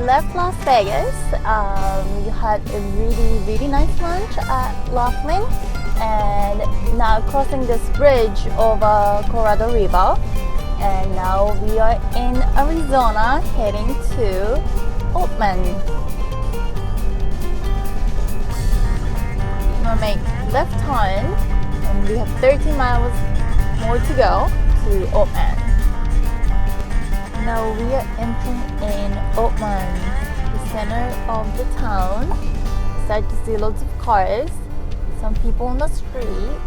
left Las Vegas. We had a really nice lunch at Laughlin, and now crossing this bridge over Colorado River. And now we are in Arizona heading to Oatman. We're gonna make left turn, and we have 13 miles more to go to Oatman. Now we are entering in Oatman, the center of the town. Start to see lots of cars, some people on the street.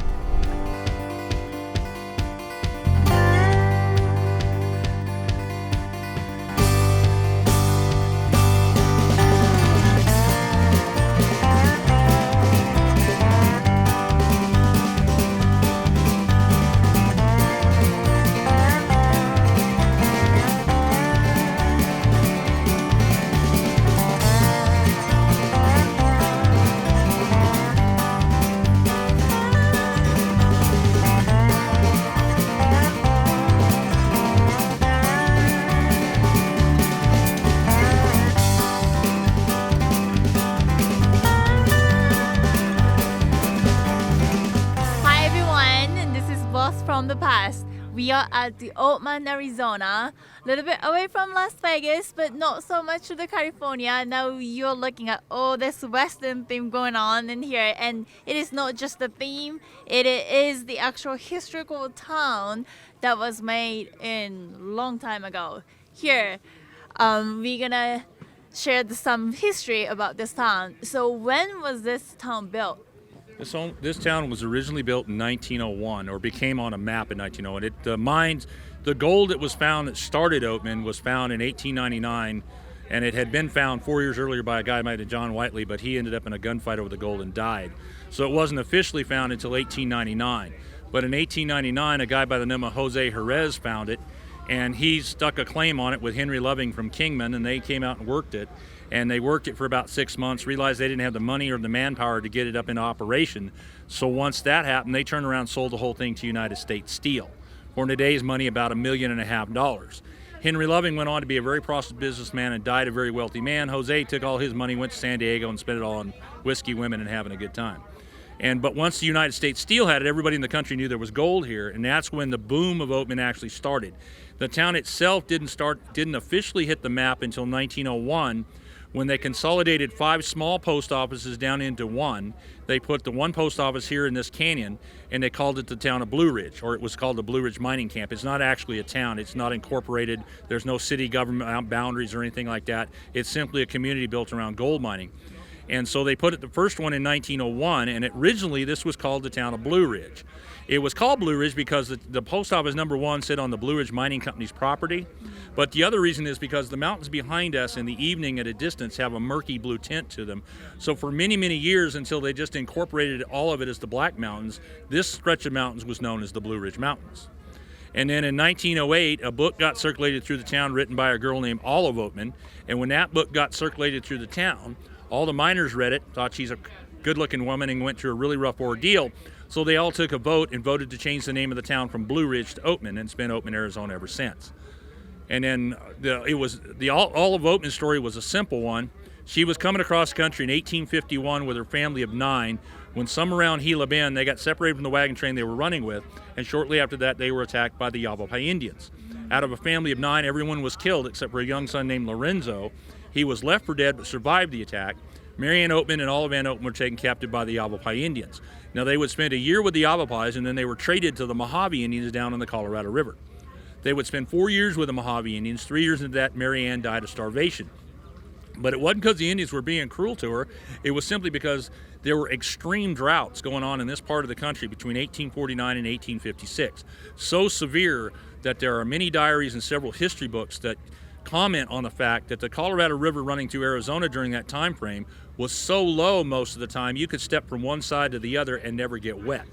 From the past. We are at the Oatman, Arizona, a little bit away from Las Vegas, but not so much to the California. Now you're looking at all this Western theme going on in here, and it is not just the theme, it is the actual historical town that was made in long time ago. Here, we're gonna share some history about this town. So when was this town built? This town was originally built in 1901, or became on a map in 1901. The gold that was found that started Oatman was found in 1899, and it had been found 4 years earlier by a guy named John Whiteley, but he ended up in a gunfight over the gold and died. So it wasn't officially found until 1899. But in 1899, a guy by the name of Jose Jerez found it, and he stuck a claim on it with Henry Loving from Kingman, and they came out and worked it. And they worked it for about 6 months, realized they didn't have the money or the manpower to get it up into operation. So once that happened, they turned around and sold the whole thing to United States Steel for, in today's money, about $1.5 million. Henry Loving went on to be a very prosperous businessman and died a very wealthy man. Jose took all his money, went to San Diego, and spent it all on whiskey, women, and having a good time. But once the United States Steel had it, everybody in the country knew there was gold here, and that's when the boom of Oatman actually started. The town itself didn't officially hit the map until 1901, when they consolidated 5 small post offices down into one. They put the one post office here in this canyon, and they called it the town of Blue Ridge, or it was called the Blue Ridge Mining Camp. It's not actually a town. It's not incorporated. There's no city government boundaries or anything like that. It's simply a community built around gold mining. And so they put it, the first one in 1901, and originally this was called the town of Blue Ridge. It was called Blue Ridge because the post office number 1 sit on the Blue Ridge Mining Company's property. But the other reason is because the mountains behind us in the evening at a distance have a murky blue tint to them. So for many years, until they just incorporated all of it as the Black Mountains, this stretch of mountains was known as the Blue Ridge Mountains. And then in 1908, a book got circulated through the town written by a girl named Olive Oatman. And when that book got circulated through the town, all the miners read it, thought she's a good-looking woman, and went through a really rough ordeal. So they all took a vote and voted to change the name of the town from Blue Ridge to Oatman, and it's been Oatman, Arizona ever since. And then the Olive Oatman story was a simple one. She was coming across country in 1851 with her family of 9. When some around Gila Bend, they got separated from the wagon train they were running with, and shortly after that, they were attacked by the Yavapai Indians. Out of a family of 9, everyone was killed except for a young son named Lorenzo. He was left for dead but survived the attack. Mary Ann Oatman and Olive Ann Oatman were taken captive by the Yavapai Indians. Now, they would spend a year with the Yavapais, and then they were traded to the Mojave Indians down on the Colorado River. They would spend 4 years with the Mojave Indians. 3 years into that, Mary Ann died of starvation. But it wasn't because the Indians were being cruel to her. It was simply because there were extreme droughts going on in this part of the country between 1849 and 1856. So severe that there are many diaries and several history books that comment on the fact that the Colorado River running through Arizona during that time frame was so low most of the time you could step from one side to the other and never get wet.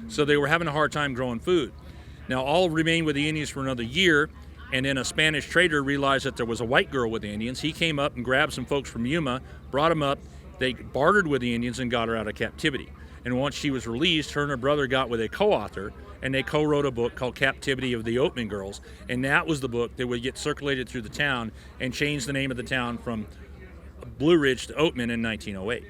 So they were having a hard time growing food. Now, Olive remained with the Indians for another year, and then a Spanish trader realized that there was a white girl with the Indians. He came up and grabbed some folks from Yuma, brought them up. They bartered with the Indians and got her out of captivity. And once she was released, her and her brother got with a co-author, and they co-wrote a book called Captivity of the Oatman Girls, and that was the book that would get circulated through the town and change the name of the town from Blue Ridge to Oatman in 1908.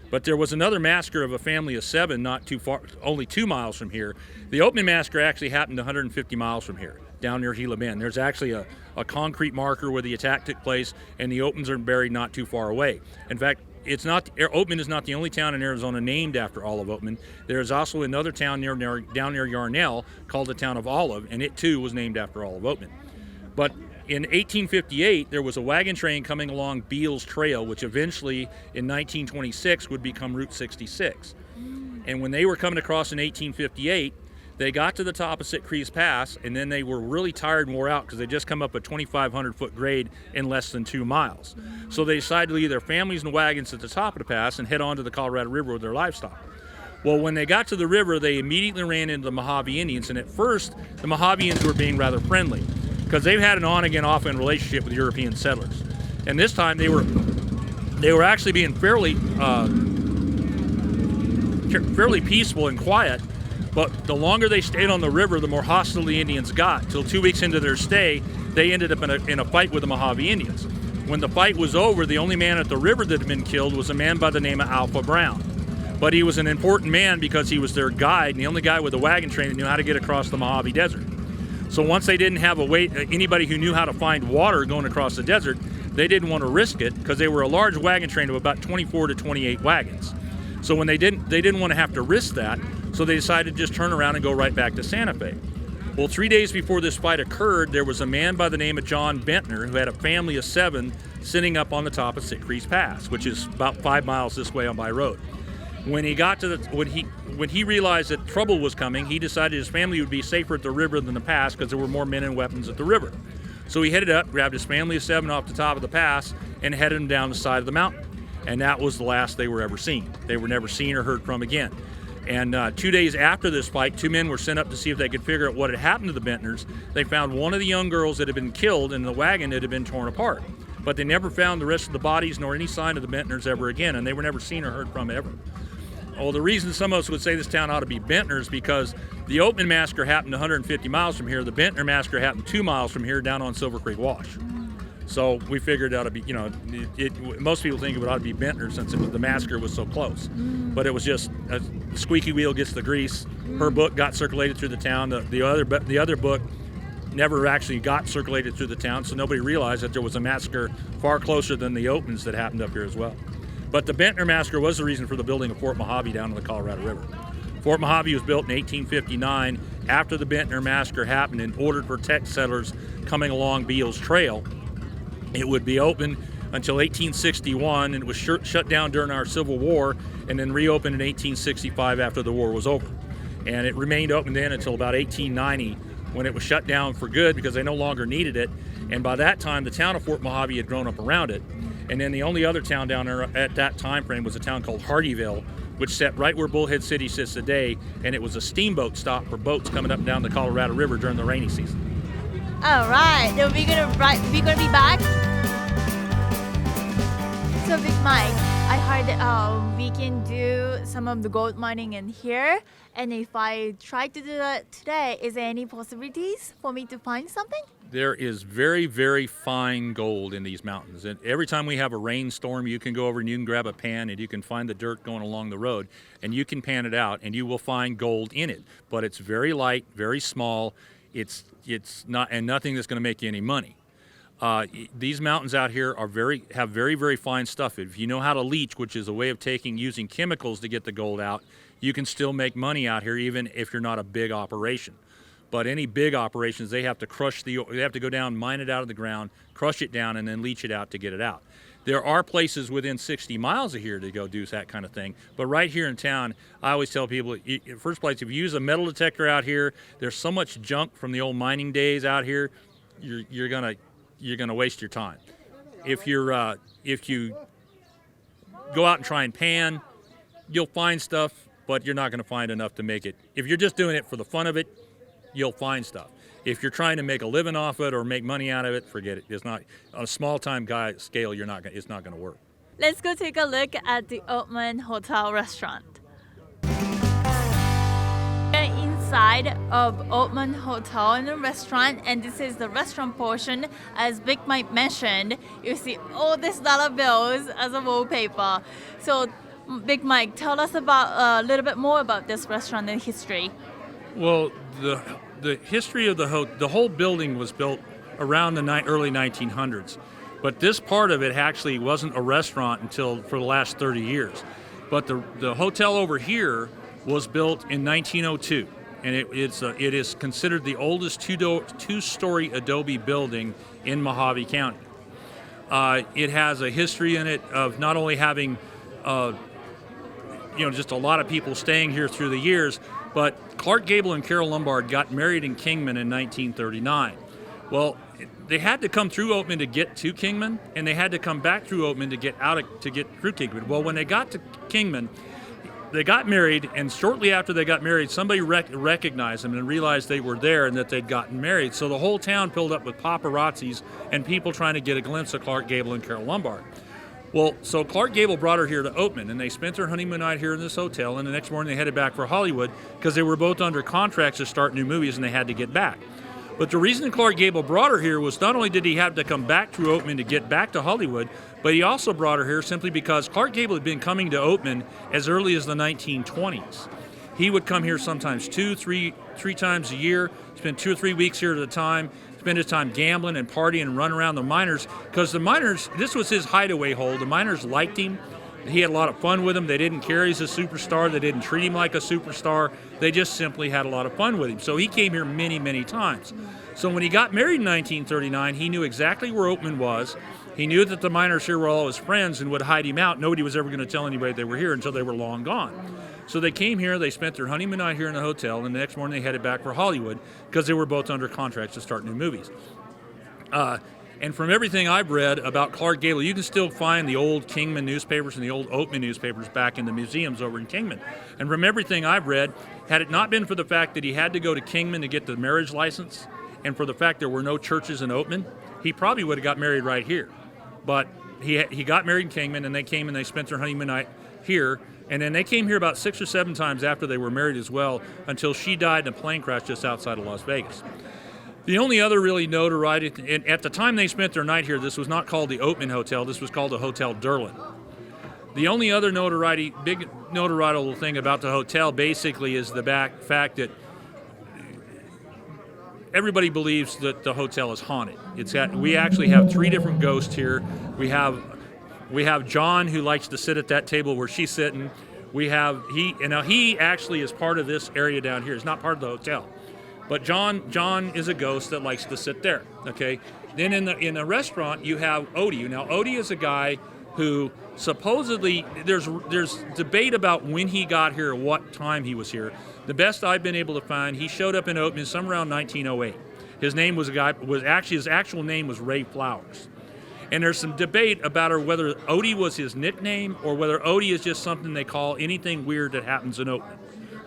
But there was another massacre of a family of 7 not too far, only 2 miles from here. The Oatman massacre actually happened 150 miles from here, down near Gila Bend. There's actually a concrete marker where the attack took place, and the Oatmans are buried not too far away. In fact, Oatman is not the only town in Arizona named after Olive Oatman. There's also another town down near Yarnell called the town of Olive, and it too was named after Olive Oatman. But in 1858, there was a wagon train coming along Beals Trail, which eventually in 1926 would become Route 66. And when they were coming across in 1858, they got to the top of Sit Creek Pass, and then they were really tired and wore out because they just come up a 2,500-foot grade in less than 2 miles. So they decided to leave their families and wagons at the top of the pass and head on to the Colorado River with their livestock. Well, when they got to the river, they immediately ran into the Mojave Indians, and at first, the Mojaveans were being rather friendly because they've had an on-again, off-again relationship with European settlers. And this time, they were actually being fairly peaceful and quiet. But the longer they stayed on the river, the more hostile the Indians got. Till 2 weeks into their stay, they ended up in a fight with the Mojave Indians. When the fight was over, the only man at the river that had been killed was a man by the name of Alpha Brown. But he was an important man because he was their guide and the only guy with a wagon train that knew how to get across the Mojave Desert. So once they didn't have anybody who knew how to find water going across the desert, they didn't want to risk it because they were a large wagon train of about 24 to 28 wagons. So when they didn't want to have to risk that, so they decided to just turn around and go right back to Santa Fe. Well, 3 days before this fight occurred, there was a man by the name of John Bentner who had a family of 7 sitting up on the top of Sit Creek Pass, which is about 5 miles this way on by road. When he got to when he realized that trouble was coming, he decided his family would be safer at the river than the pass because there were more men and weapons at the river. So he headed up, grabbed his family of 7 off the top of the pass, and headed them down the side of the mountain. And that was the last they were ever seen. They were never seen or heard from again. And 2 days after this fight, 2 men were sent up to see if they could figure out what had happened to the Bentners. They found one of the young girls that had been killed in the wagon that had been torn apart. But they never found the rest of the bodies nor any sign of the Bentners ever again, and they were never seen or heard from ever. Well, the reason some of us would say this town ought to be Bentners because the Oatman massacre happened 150 miles from here. The Bentner massacre happened 2 miles from here down on Silver Creek Wash. So we figured it ought to be, most people think it ought to be Bentner since the massacre was so close. But it was just a squeaky wheel gets the grease. Her book got circulated through the town. The other book never actually got circulated through the town, so nobody realized that there was a massacre far closer than the Oatmans that happened up here as well. But the Bentner massacre was the reason for the building of Fort Mojave down on the Colorado River. Fort Mojave was built in 1859 after the Bentner massacre happened in order to protect settlers coming along Beals Trail. It would be open until 1861, and it was shut down during our Civil War and then reopened in 1865 after the war was over. And it remained open then until about 1890 when it was shut down for good because they no longer needed it. And by that time, the town of Fort Mojave had grown up around it. And then the only other town down there at that time frame was a town called Hardyville, which sat right where Bullhead City sits today, and it was a steamboat stop for boats coming up and down the Colorado River during the rainy season. All right, then we're gonna be back. So Big Mike, I heard that we can do some of the gold mining in here, and if I try to do that today, is there any possibilities for me to find something? There is very, very fine gold in these mountains. And every time we have a rainstorm, you can go over and you can grab a pan and you can find the dirt going along the road and you can pan it out and you will find gold in it. But it's very light, very small. It's not, and nothing that's going to make you any money. These mountains out here have very, very fine stuff. If you know how to leach, which is a way of using chemicals to get the gold out, you can still make money out here even if you're not a big operation. But any big operations, they have to they have to go down, mine it out of the ground, crush it down, and then leach it out to get it out. There are places within 60 miles of here to go do that kind of thing. But right here in town, I always tell people, first place, if you use a metal detector out here, there's so much junk from the old mining days out here, you're gonna waste your time. If you go out and try and pan, you'll find stuff, but you're not gonna find enough to make it. If you're just doing it for the fun of it, you'll find stuff. If you're trying to make a living off it or make money out of it, forget it. It's not on a small-time scale. It's not going to work. Let's go take a look at the Oatman Hotel restaurant. outside of Oatman Hotel and a restaurant, and this is the restaurant portion. As Big Mike mentioned, you see all these dollar bills as a wallpaper. So, Big Mike, tell us about a little bit more about this restaurant and history. Well, the history of the whole building was built around the early 1900s, but this part of it actually wasn't a restaurant until for the last 30 years. But the hotel over here was built in 1902, and it is considered the oldest two-story adobe building in Mojave County. It has a history in it of not only having just a lot of people staying here through the years, but Clark Gable and Carol Lumbar got married in Kingman in 1939. Well, they had to come through Oatman to get to Kingman, and they had to come back through Oatman to get through Kingman. Well, when they got to Kingman, they got married, and shortly after they got married, somebody recognized them and realized they were there and that they'd gotten married. So the whole town filled up with paparazzis and people trying to get a glimpse of Clark Gable and Carol Lumbar. Well, so Clark Gable brought her here to Oatman, and they spent their honeymoon night here in this hotel, and the next morning they headed back for Hollywood because they were both under contracts to start new movies, and they had to get back. But the reason Clark Gable brought her here was not only did he have to come back through Oatman to get back to Hollywood, but he also brought her here simply because Clark Gable had been coming to Oatman as early as the 1920s. He would come here sometimes three times a year, spend 2 or 3 weeks here at a time, spend his time gambling and partying and run around the miners, because the miners, this was his hideaway hole. The miners liked him. He had a lot of fun with them. They didn't care he's a superstar. They didn't treat him like a superstar. They just simply had a lot of fun with him. So he came here many, many times. So when he got married in 1939, he knew exactly where Oatman was. He knew that the miners here were all his friends and would hide him out. Nobody was ever going to tell anybody they were here until they were long gone. So they came here, they spent their honeymoon night here in the hotel, and the next morning they headed back for Hollywood because they were both under contracts to start new movies. And from everything I've read about Clark Gable, you can still find the old Kingman newspapers and the old Oatman newspapers back in the museums over in Kingman. And from everything I've read, had it not been for the fact that he had to go to Kingman to get the marriage license, and for the fact there were no churches in Oatman, he probably would have got married right here. But he got married in Kingman, and they came and they spent their honeymoon night here. And then they came here about 6 or 7 times after they were married as well, until she died in a plane crash just outside of Las Vegas. The only other really notoriety, and at the time they spent their night here, this was not called the Oatman Hotel, this was called the Hotel Derlin. The only other big notoriety thing about the hotel basically is the fact that everybody believes that the hotel is haunted. We actually have 3 different ghosts here. We have John, who likes to sit at that table where she's sitting. He actually is part of this area down here. He's not part of the hotel. But John is a ghost that likes to sit there, okay? Then in the restaurant, you have Odie. Now, Odie is a guy who supposedly, there's debate about when he got here, what time he was here. The best I've been able to find, he showed up in Oatman somewhere around 1908. His actual name was Ray Flowers. And there's some debate about whether Odie was his nickname or whether Odie is just something they call anything weird that happens in Oatman.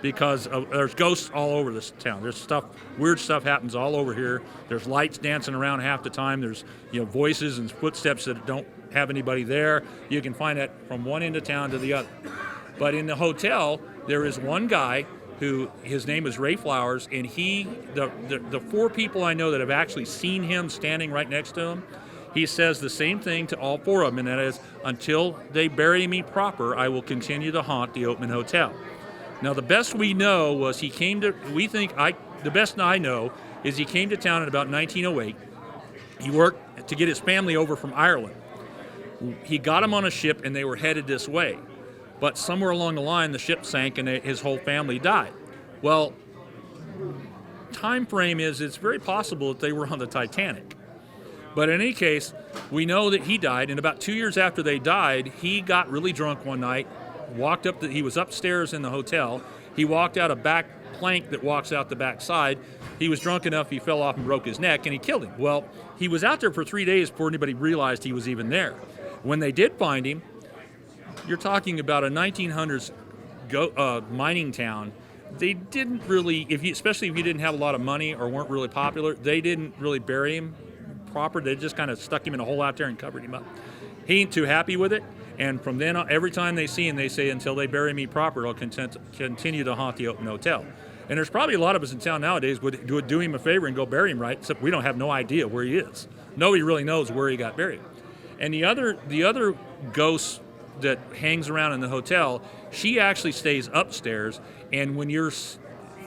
Because there's ghosts all over this town. There's weird stuff happens all over here. There's lights dancing around half the time. There's voices and footsteps that don't have anybody there. You can find that from one end of town to the other. But in the hotel, there is one guy who his name is Ray Flowers, and the 4 people I know that have actually seen him standing right next to him, he says the same thing to all 4 of them, and that is, until they bury me proper, I will continue to haunt the Oatman Hotel. Now, the best we know was the best I know is he came to town in about 1908. He worked to get his family over from Ireland. He got them on a ship, and they were headed this way. But somewhere along the line, the ship sank, and his whole family died. Well, time frame is it's very possible that they were on the Titanic. But in any case, we know that he died, and about 2 years after they died, he got really drunk one night, he was upstairs in the hotel. He walked out a back plank that walks out the back side. He was drunk enough, he fell off and broke his neck, and he killed him. Well, he was out there for 3 days before anybody realized he was even there. When they did find him, you're talking about a 1900s mining town. They didn't really, especially if you didn't have a lot of money or weren't really popular, they didn't really bury him proper. They just kind of stuck him in a hole out there and covered him up. He ain't too happy with it. And from then on, every time they see him, they say, until they bury me proper, I'll continue to haunt the Oatman Hotel. And there's probably a lot of us in town nowadays would do him a favor and go bury him right, except we don't have no idea where he is. Nobody really knows where he got buried. And the other ghost that hangs around in the hotel, she actually stays upstairs. And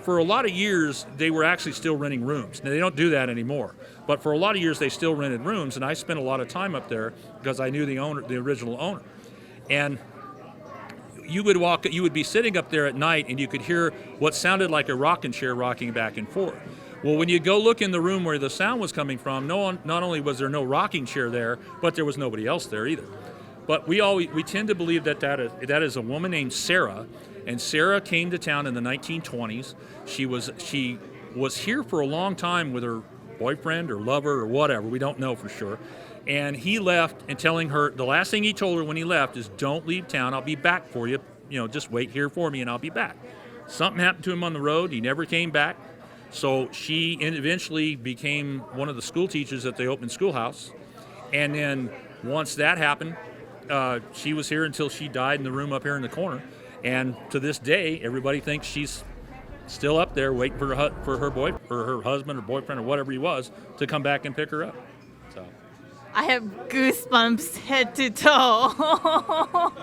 for a lot of years, they were actually still renting rooms. Now, they don't do that anymore. But for a lot of years, they still rented rooms, and I spent a lot of time up there because I knew the original owner. And you would be sitting up there at night, and you could hear what sounded like a rocking chair rocking back and forth. Well, when you go look in the room where the sound was coming from, not only was there no rocking chair there, but there was nobody else there either. But we tend to believe that is a woman named Sarah, and Sarah came to town in the 1920s. She was here for a long time with her boyfriend or lover or whatever. We don't know for sure. And he left, and telling her, the last thing he told her when he left is, "Don't leave town. I'll be back for you. Just wait here for me and I'll be back." Something happened to him on the road. He never came back. So she eventually became one of the school teachers at the Oatman schoolhouse. And then once that happened, she was here until she died in the room up here in the corner. And to this day, everybody thinks she's still up there waiting for her husband or boyfriend or whatever he was to come back and pick her up. So I have goosebumps head to toe. well,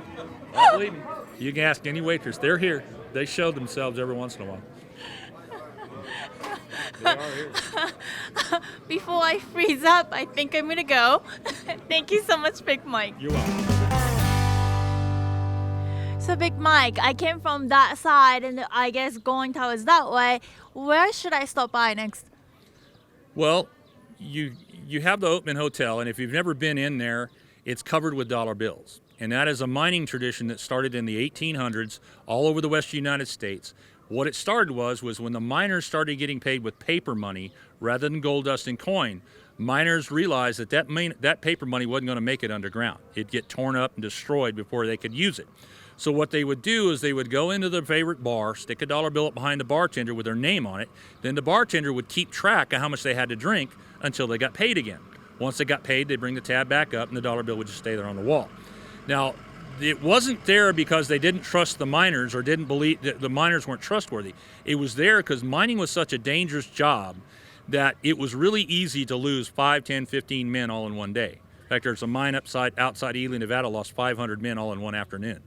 believe me, you can ask any waitress. They're here. They show themselves every once in a while. They are here. Before I freeze up, I think I'm gonna go. Thank you so much, Big Mike. You're welcome. So Big Mike, I came from that side, and I guess going towards that way. Where should I stop by next? Well, you have the Oatman Hotel, and if you've never been in there, it's covered with dollar bills. And that is a mining tradition that started in the 1800s all over the western United States. What it started was when the miners started getting paid with paper money rather than gold dust and coin, miners realized that paper money wasn't going to make it underground. It'd get torn up and destroyed before they could use it. So what they would do is they would go into their favorite bar, stick a dollar bill up behind the bartender with their name on it. Then the bartender would keep track of how much they had to drink until they got paid again. Once they got paid, they'd bring the tab back up and the dollar bill would just stay there on the wall. Now, it wasn't there because they didn't trust the miners or didn't believe that the miners weren't trustworthy. It was there because mining was such a dangerous job that it was really easy to lose 5, 10, 15 men all in one day. In fact, there's a mine outside Ely, Nevada, lost 500 men all in one afternoon.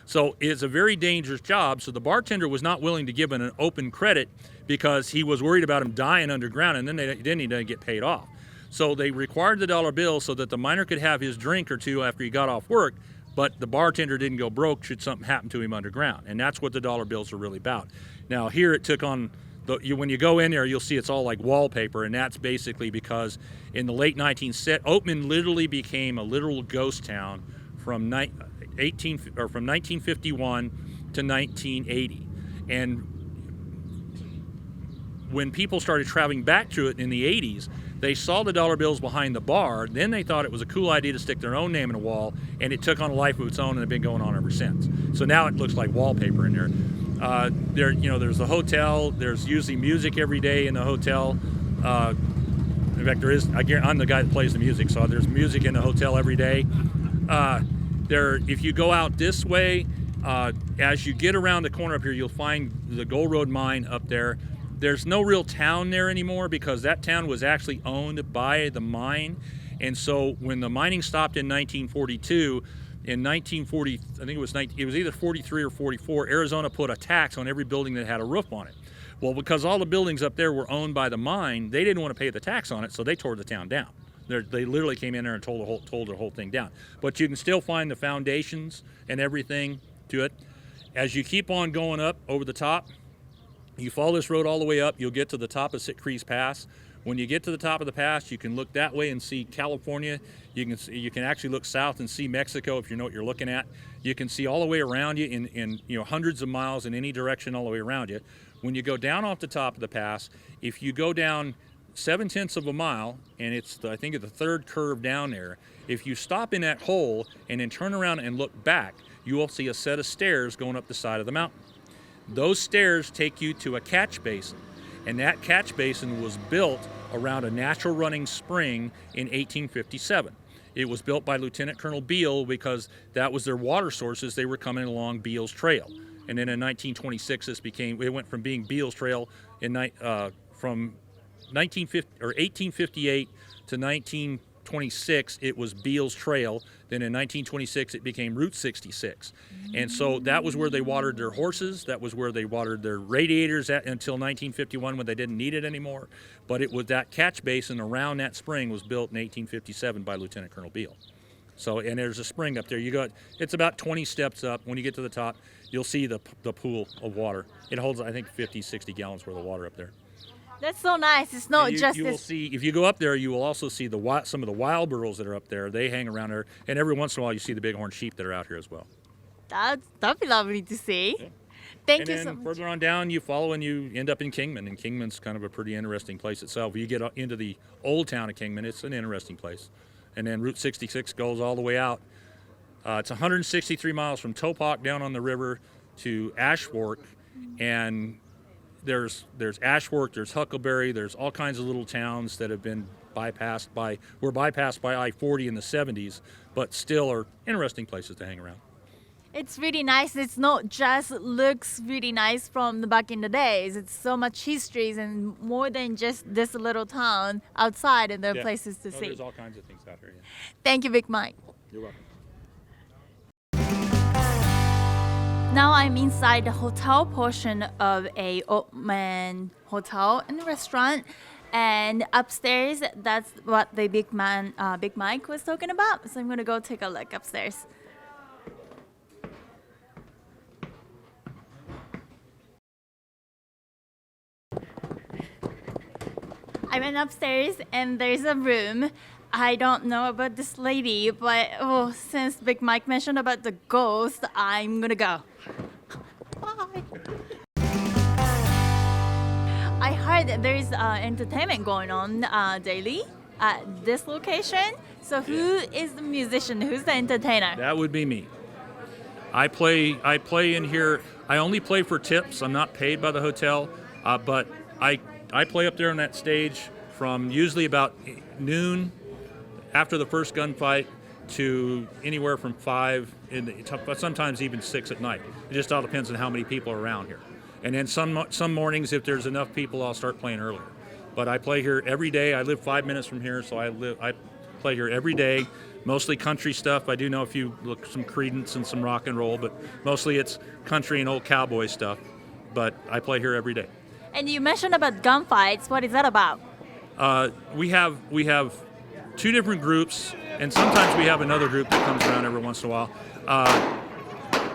So it's a very dangerous job. So the bartender was not willing to give an open credit because he was worried about him dying underground, and then he didn't get paid off. So they required the dollar bill so that the miner could have his drink or two after he got off work, but the bartender didn't go broke should something happen to him underground. And that's what the dollar bills are really about. Now here it took on, when you go in there, you'll see it's all like wallpaper, and that's basically because in the late 1970s, Oatman literally became a literal ghost town from 1951 to 1980. And when people started traveling back to it in the 80s, they saw the dollar bills behind the bar. Then they thought it was a cool idea to stick their own name in a wall, and it took on a life of its own, and it's been going on ever since. So now it looks like wallpaper in there. There's the hotel. There's usually music every day in the hotel. In fact, I'm the guy that plays the music, so there's music in the hotel every day. If you go out this way, as you get around the corner up here, you'll find the Gold Road mine up there. There's no real town there anymore because that town was actually owned by the mine. And so when the mining stopped in 1942, in 1940, I think it was either 43 or 44, Arizona put a tax on every building that had a roof on it. Well, because all the buildings up there were owned by the mine, they didn't want to pay the tax on it, so they tore the town down. They literally came in there and tore the whole thing down. But you can still find the foundations and everything to it. As you keep on going up over the top, you follow this road all the way up, you'll get to the top of Sitcrease Pass. When you get to the top of the pass, you can look that way and see California. You can actually look south and see Mexico if you know what you're looking at. You can see all the way around you in hundreds of miles in any direction all the way around you. When you go down off the top of the pass, if you go down 0.7 of a mile, and I think it's the third curve down there, if you stop in that hole and then turn around and look back, you will see a set of stairs going up the side of the mountain. Those stairs take you to a catch basin, and that catch basin was built around a natural running spring in 1857. It was built by Lieutenant Colonel Beale because that was their water sources. They were coming along Beale's trail. and then in 1926 it went from being Beals Trail from 1858 to 1926 it was Beals Trail. Then in 1926 it became Route 66, and so that was where they watered their horses. That was where they watered their radiators until 1951 when they didn't need it anymore. But it was that catch basin around that spring was built in 1857 by Lieutenant Colonel Beal. So, and there's a spring up there. It's about 20 steps up. When you get to the top, you'll see the pool of water. It holds, I think, 50, 60 gallons worth of water up there. That's so nice. It's not just you will see, if you go up there, you will also see some of the wild burros that are up there. They hang around there, and every once in a while you see the bighorn sheep that are out here as well. That'd be lovely to see. Yeah. Thank you so much. Further on down, you follow and you end up in Kingman, and Kingman's kind of a pretty interesting place itself. When you get into the old town of Kingman, it's an interesting place. And then Route 66 goes all the way out. It's 163 miles from Topak down on the river to Ashfork, and there's Ashfork, there's Huckleberry, there's all kinds of little towns that have been bypassed by I-40 in the 70s, but still are interesting places to hang around. It's really nice. It's not just looks really nice from the back in the days. It's so much histories and more than just this little town outside, and there are places to see. There's all kinds of things out here. Yeah. Thank you, Big Mike. You're welcome. Now I'm inside the hotel portion of a Oatman hotel and restaurant, and upstairs that's what the Big Mike was talking about. So I'm gonna go take a look upstairs. I went upstairs and there's a room. I don't know about this lady, but since Big Mike mentioned about the ghost, I'm gonna go. Bye. I heard that there's entertainment going on daily at this location. So who is the musician? Who's the entertainer? That would be me. I play in here. I only play for tips. I'm not paid by the hotel, but I play up there on that stage from usually about noon after the first gunfight to anywhere from 5 but sometimes even 6 at night. It just all depends on how many people are around here. And then some mornings, if there's enough people, I'll start playing earlier. But I play here every day. I live 5 minutes from here, so I play here every day. Mostly country stuff. I do know if you look some Creedence and some rock and roll, but mostly it's country and old cowboy stuff. But I play here every day. And you mentioned about gunfights. What is that about? We have 2 different groups, and sometimes we have another group that comes around every once in a while.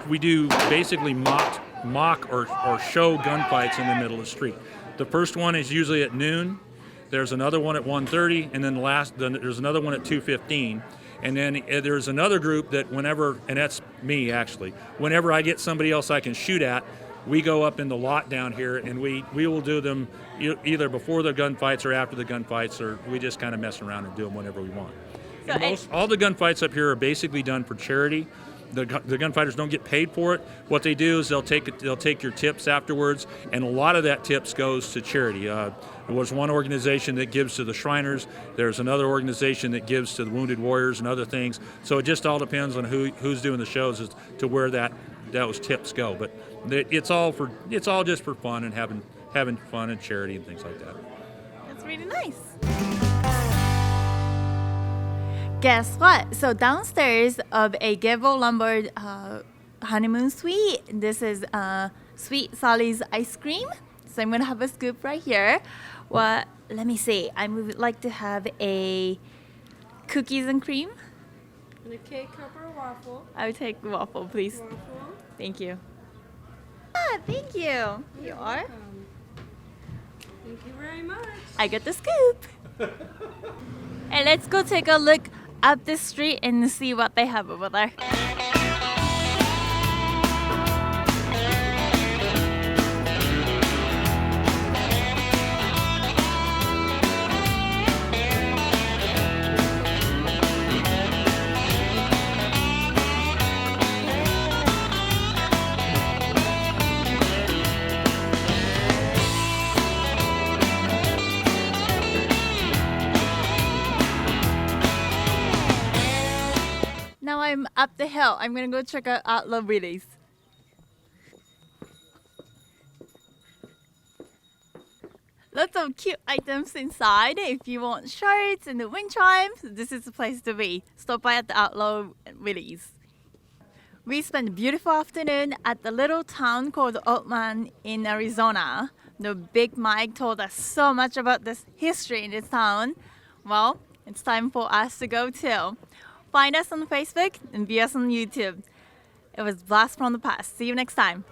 We do basically mock or show gunfights in the middle of the street. The first one is usually at noon. There's another one at 1:30, and then there's another one at 2:15. And then there's another group that and that's me actually, whenever I get somebody else I can shoot at, we go up in the lot down here and we will do them either before the gunfights or after the gunfights, or we just kind of mess around and do them whenever we want. All the gunfights up here are basically done for charity. The gunfighters don't get paid for it. What they do is they'll take your tips afterwards, and a lot of that tips goes to charity. There was one organization that gives to the Shriners. There's another organization that gives to the Wounded Warriors and other things. So it just all depends on who's doing the shows as to where those tips go. But it's all just for fun and having fun and charity and things like that. That's really nice. Guess what? So downstairs of a Gable Lumbar honeymoon suite, this is Sweet Sally's ice cream. So I'm gonna have a scoop right here. Let me see. I would like to have a cookies and cream. And a cake cup or a waffle? I would take waffle, please. Waffle. Thank you. Thank you. You are? Thank you very much. I got the scoop. And let's go take a look up the street and see what they have over there. Now I'm up the hill. I'm gonna go check out Outlaw Will's. Lots of cute items inside. If you want shirts and the wind chimes, this is the place to be. Stop by at the Outlaw Willie's. We spent a beautiful afternoon at the little town called Oatman in Arizona. The Big Mike told us so much about this history in this town. Well, it's time for us to go too. Find us on Facebook and view us on YouTube. It was a blast from the past. See you next time.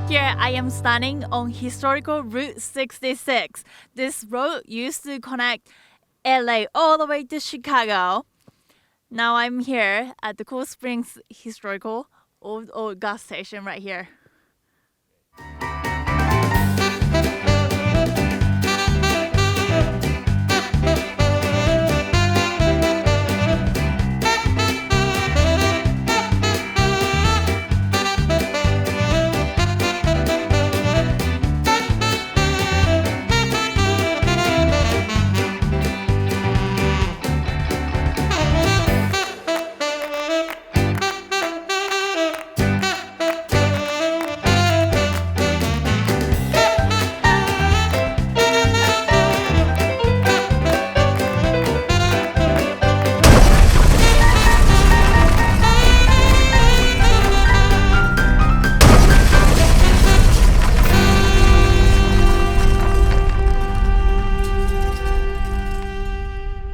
Here I am standing on historical Route 66. This road used to connect LA all the way to Chicago. Now I'm here at the Cool Springs Historical old gas station right here.